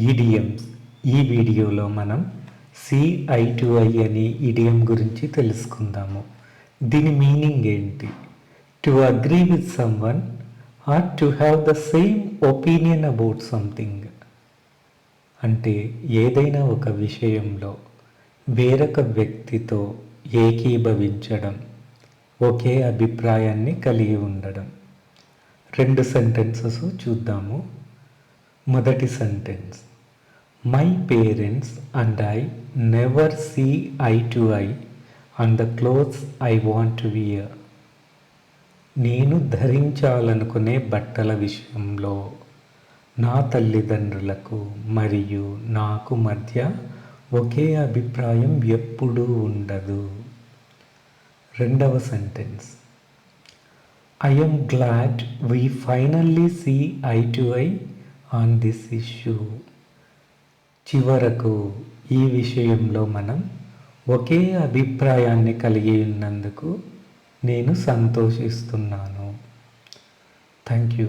Idioms. ఈ వీడియోలో మనం ఐ టు ఐ అనే ఈడియం గురించి తెలుసుకుందాము. దీని మీనింగ్ ఏంటి? To agree with someone or to have the same opinion about something. అంటే ఏదైనా ఒక విషయంలో వేరొక వ్యక్తితో ఏకీభవించడం, ఒకే అభిప్రాయాన్ని కలిగి ఉండడం. 2 సెంటెన్సెస్ చూద్దాము. మొదటి sentence, my parents and I never see eye to eye on the clothes I want to wear. నేను ధరించాలనుకునే బట్టల విషయంలో నా తల్లిదండ్రులకు మరియు నాకు మధ్య ఒకే అభిప్రాయం ఎప్పుడూ ఉండదు. రెండవ sentence, I am glad we finally see eye to eye on this issue. చివరకు ఈ విషయంలో మనం ఒకే అభిప్రాయాన్ని కలిగి ఉన్నందుకు నేను సంతోషిస్తున్నాను. Thank you.